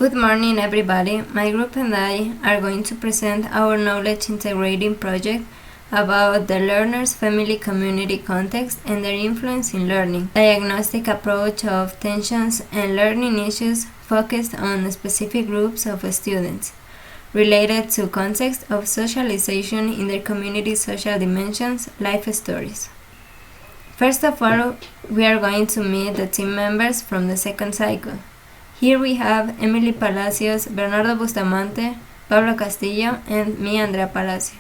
Good morning, everybody. My group and I are going to present our knowledge integrating project about the learner's family community context and their influence in learning. Diagnostic approach of tensions and learning issues focused on specific groups of students related to context of socialization in their community social dimensions, life stories. First of all, we are going to meet the team members from the second cycle. Here we have Emily Palacios, Bernardo Bustamante, Pablo Castillo, and me, Andrea Palacio.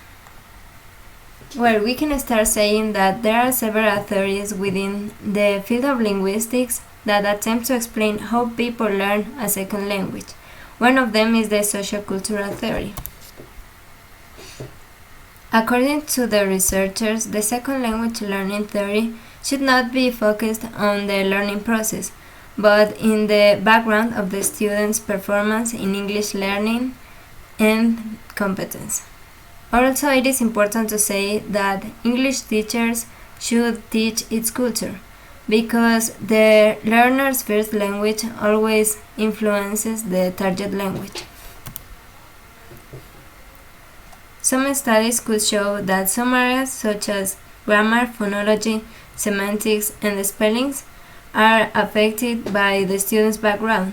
Well, we can start saying that there are several theories within the field of linguistics that attempt to explain how people learn a second language. One of them is the sociocultural theory. According to the researchers, the second language learning theory should not be focused on the learning process, but in the background of the student's performance in English learning and competence. Also, it is important to say that English teachers should teach its culture, because the learner's first language always influences the target language. Some studies could show that some areas such as grammar, phonology, semantics, and the spellings are affected by the student's background,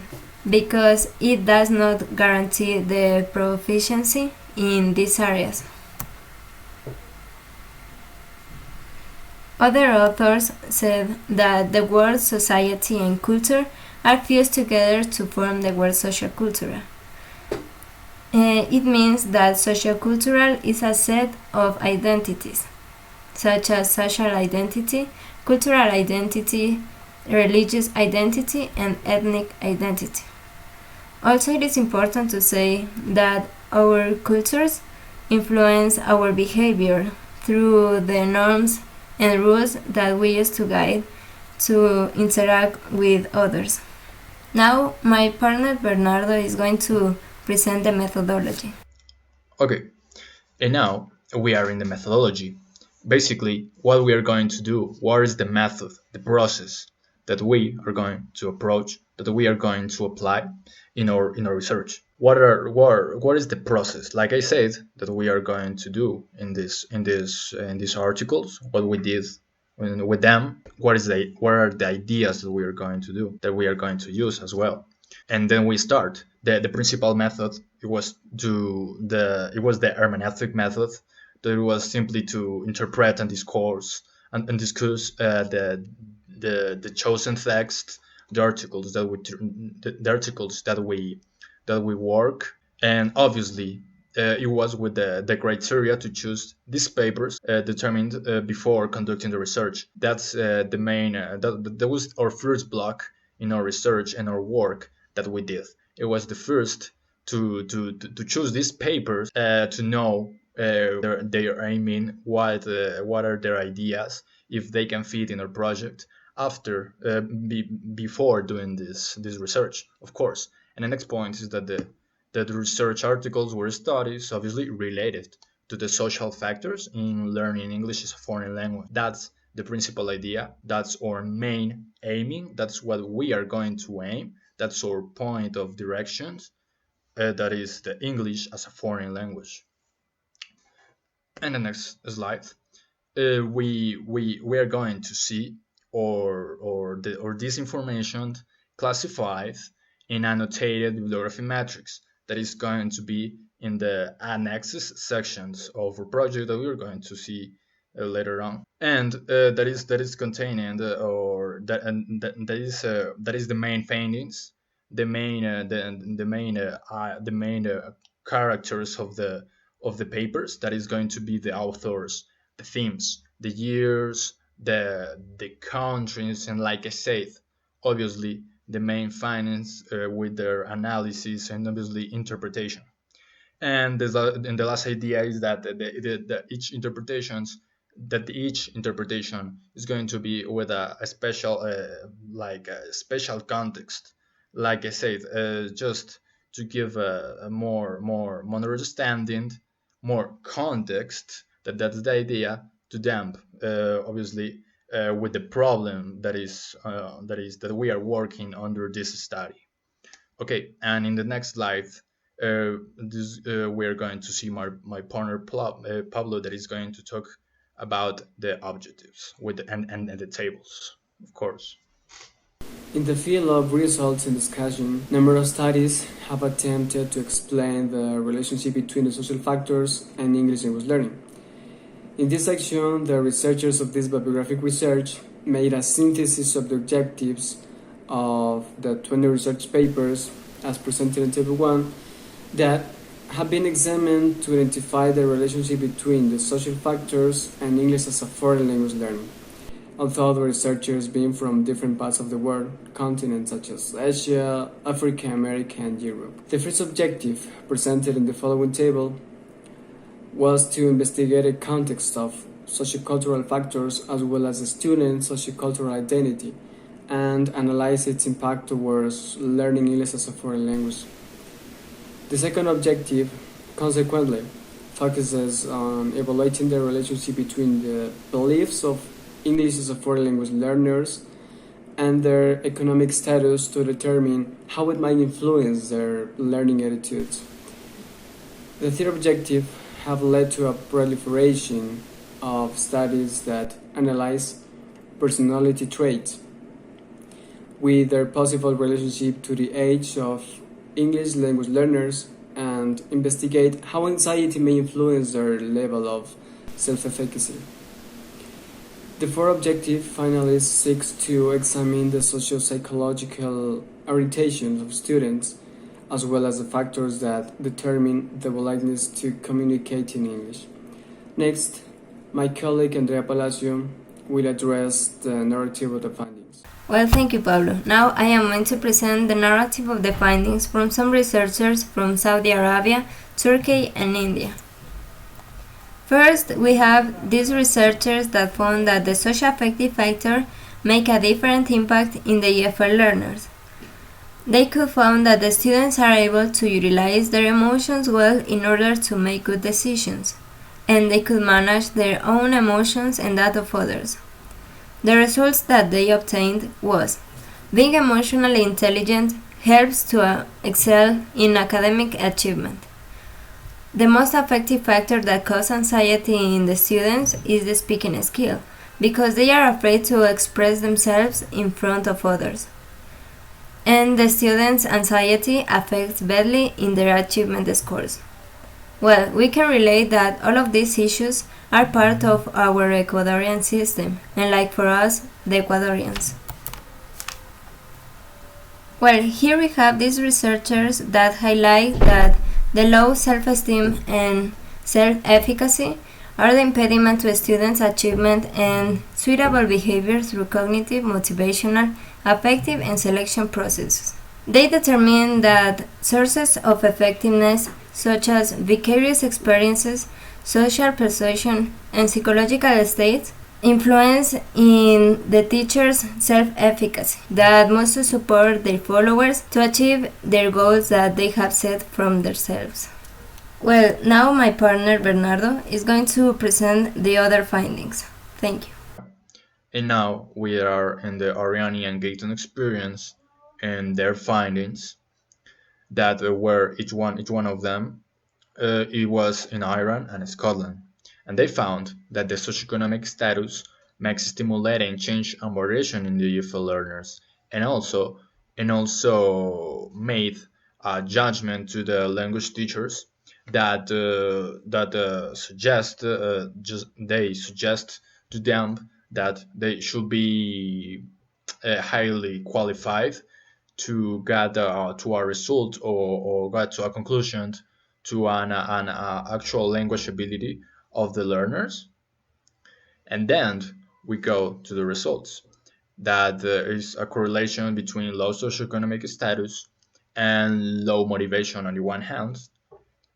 because it does not guarantee the proficiency in these areas. Other authors said that the words society and culture are fused together to form the word sociocultural. It means that sociocultural is a set of identities, such as social identity, cultural identity, religious identity, and ethnic identity. Also, it is important to say that our cultures influence our behavior through the norms and rules that we use to guide to interact with others. Now, my partner Bernardo is going to present the methodology. Okay, and now we are in the methodology. Basically, what we are going to do, what is the method, the process that we are going to approach, that we are going to apply in our research. What is the process? Like I said, that we are going to do in these articles, what we did with them. What are the ideas that we are going to do, that we are going to use as well, and then we start. The principal method it was the hermeneutic method, that it was simply to interpret and discourse and discuss the chosen text, the articles that we work, and obviously it was with the criteria to choose these papers determined before conducting the research. That's the main. That was our first block in our research and our work that we did. It was the first to choose these papers to know their aiming, what are their ideas, if they can fit in our project after before doing this research, of course. And the next point is that the research articles were studies obviously related to the social factors in learning English as a foreign language. That's the principal idea. That's our main aiming. That's what we are going to aim. That's our point of directions. That is the English as a foreign language. And the next slide, we are going to see or this information classified in annotated bibliography matrix that is going to be in the annexes sections of our project that we're going to see later on, and that is containing that is the main findings, the main characters of the papers. That is going to be the authors, the themes, the years, the countries, and like I said, obviously the main findings with their analysis and obviously interpretation. And the last idea is that each interpretation is going to be with a special a special context. Like I said, just to give a more understanding, more context. That's the idea, to damp obviously with the problem that we are working under this study. Okay, and in the next slide, we're going to see my partner Pablo that is going to talk about the objectives and the tables, of course. In the field of results and discussion, numerous studies have attempted to explain the relationship between the social factors and English language learning. In this section, the researchers of this bibliographic research made a synthesis of the objectives of the 20 research papers as presented in Table 1 that have been examined to identify the relationship between the social factors and English as a foreign language learning. Although the researchers being from different parts of the world, continents such as Asia, Africa, America, and Europe. The first objective, presented in the following table, was to investigate a context of sociocultural factors as well as a student's sociocultural identity and analyze its impact towards learning English as a foreign language. The second objective, consequently, focuses on evaluating the relationship between the beliefs of English as a foreign language learners and their economic status to determine how it might influence their learning attitudes. The third objective have led to a proliferation of studies that analyze personality traits with their possible relationship to the age of English language learners and investigate how anxiety may influence their level of self-efficacy. The fourth objective finally seeks to examine the socio-psychological orientations of students as well as the factors that determine the willingness to communicate in English. Next, my colleague Andrea Palacio will address the narrative of the findings. Well, thank you, Pablo. Now I am going to present the narrative of the findings from some researchers from Saudi Arabia, Turkey, and India. First, we have these researchers that found that the socio-affective factor make a different impact in the EFL learners. They could find that the students are able to utilize their emotions well in order to make good decisions, and they could manage their own emotions and that of others. The results that they obtained was being emotionally intelligent helps to excel in academic achievement. The most effective factor that causes anxiety in the students is the speaking skill, because they are afraid to express themselves in front of others. And the students' anxiety affects badly in their achievement scores. Well, we can relate that all of these issues are part of our Ecuadorian system, and like for us, the Ecuadorians. Well, here we have these researchers that highlight that the low self-esteem and self-efficacy are the impediment to a student's achievement and suitable behavior through cognitive, motivational, affective, and selection processes. They determine that sources of effectiveness such as vicarious experiences, social persuasion, and psychological states influence in the teacher's self-efficacy that must support their followers to achieve their goals that they have set from themselves. Well, now my partner Bernardo is going to present the other findings. Thank you. And now we are in the Ariani and Gayton experience and their findings that were each one of them. It was in Iran and Scotland. And they found that the socioeconomic status makes stimulating change and variation in the EFL learners, and also made a judgment to the language teachers that they suggest to them that they should be highly qualified to get to a result or get to a conclusion to an actual language ability of the learners. And then we go to the results that there is a correlation between low socioeconomic status and low motivation on the one hand,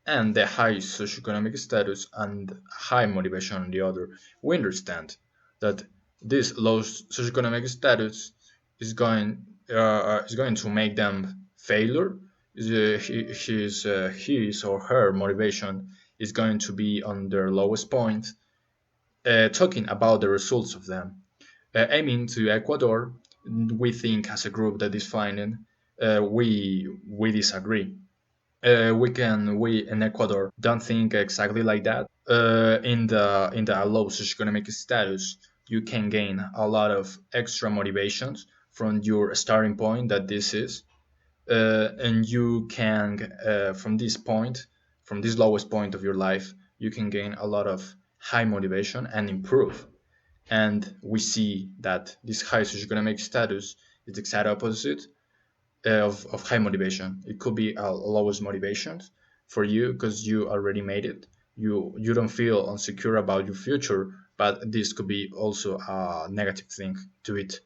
and the high socioeconomic status and high motivation on the other. We understand that this low socioeconomic status is going to make them failure. His or her motivation is going to be on their lowest point. Talking about the results of them, aiming to Ecuador, we think as a group that is finding we disagree. We in Ecuador don't think exactly like that. In the low socioeconomic status, you can gain a lot of extra motivations from your starting point that this is, and you can from this point, from this lowest point of your life, you can gain a lot of high motivation and improve. And we see that this high socioeconomic status is the exact opposite of high motivation. It could be a lowest motivation for you because you already made it. You don't feel insecure about your future, but this could be also a negative thing to it.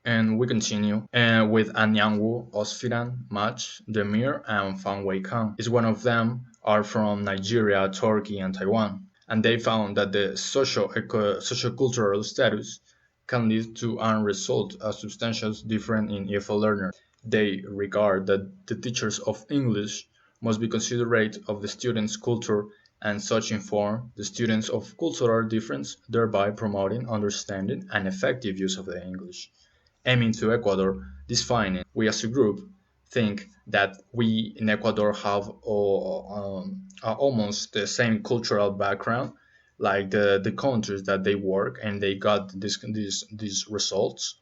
And we continue with Anyangwu, Osfiran, Mach, Demir, and Fan Wei Kang. Each one of them are from Nigeria, Turkey, and Taiwan. And they found that the social-cultural status can lead to a result as substantial different in EFL learner. They regard that the teachers of English must be considerate of the students' culture and such inform the students of cultural difference, thereby promoting understanding and effective use of the English. Aiming to Ecuador, this finding, we as a group think that we in Ecuador have almost the same cultural background, like the countries that they work and they got these results.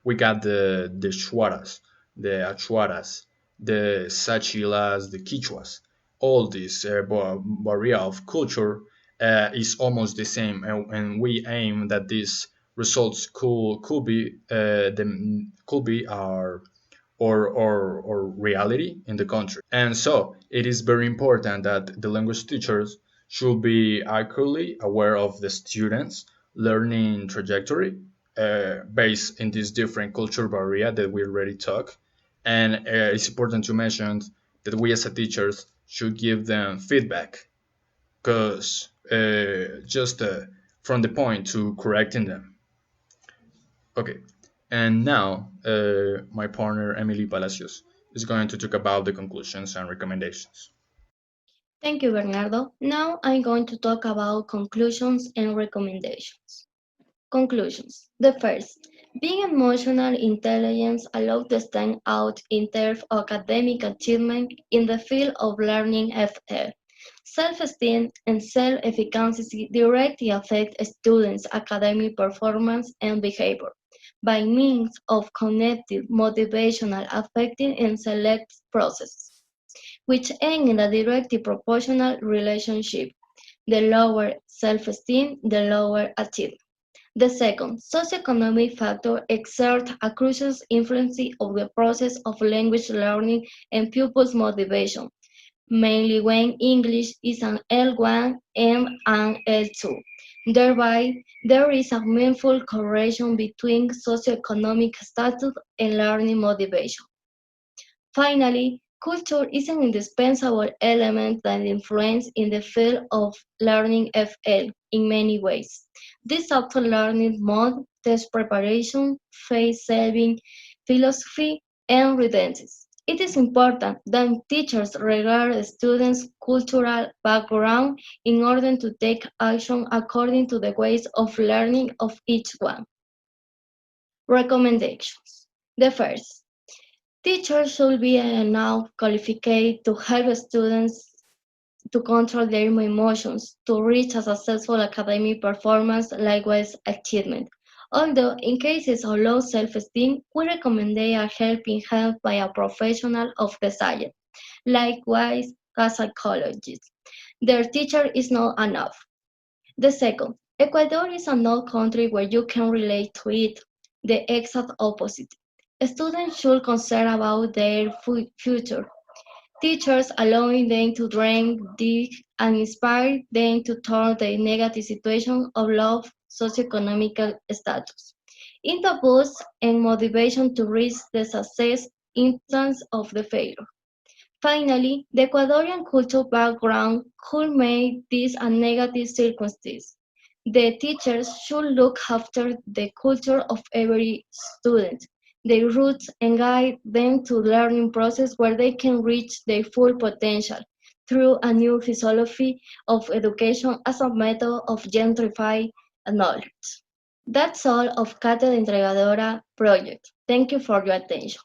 We got the Shuaras, the Achuaras, the Sachilas, the Quichuas. All this barrier of culture is almost the same, and we aim that these results could be our or reality in the country. And so it is very important that the language teachers should be accurately aware of the students' learning trajectory based in this different culture barrier that we already talked. And it's important to mention that we as a teachers should give them feedback because just from the point to correcting them. Okay, and now my partner Emily Palacios is going to talk about the conclusions and recommendations. Thank you, Bernardo. Now I'm going to talk about conclusions and recommendations. Conclusions. The first, being emotional intelligence allows to stand out in terms of academic achievement in the field of learning FL. Self-esteem and self-efficacy directly affect students' academic performance and behavior by means of cognitive, motivational, affective, and select processes, which aim in a directly proportional relationship. The lower self-esteem, the lower achievement. The second, socioeconomic factor exert a crucial influence of the process of language learning and pupils' motivation, mainly when English is an L1 and an L2. Thereby, there is a meaningful correlation between socioeconomic status and learning motivation. Finally, culture is an indispensable element that influences in the field of learning FL in many ways. This after learning mode, test preparation, phase saving, philosophy, and redundancies. It is important that teachers regard students' cultural background in order to take action according to the ways of learning of each one. Recommendations. The first, teachers should be enough qualified to help students to control their emotions, to reach a successful academic performance, likewise achievement. Although in cases of low self-esteem, we recommend a helping hand by a professional of the science, likewise a psychologist. Their teacher is not enough. The second, Ecuador is not country where you can relate to it, the exact opposite. Students should concern about their future. Teachers allowing them to dream, dig, and inspire them to turn the negative situation of low socioeconomic status into boost and motivation to reach the success instance of the failure. Finally, the Ecuadorian cultural background could make this a negative circumstance. The teachers should look after the culture of every student, their roots, and guide them to learning process where they can reach their full potential through a new philosophy of education as a method of gentrify knowledge. That's all of Cátedra Entregadora project. Thank you for your attention.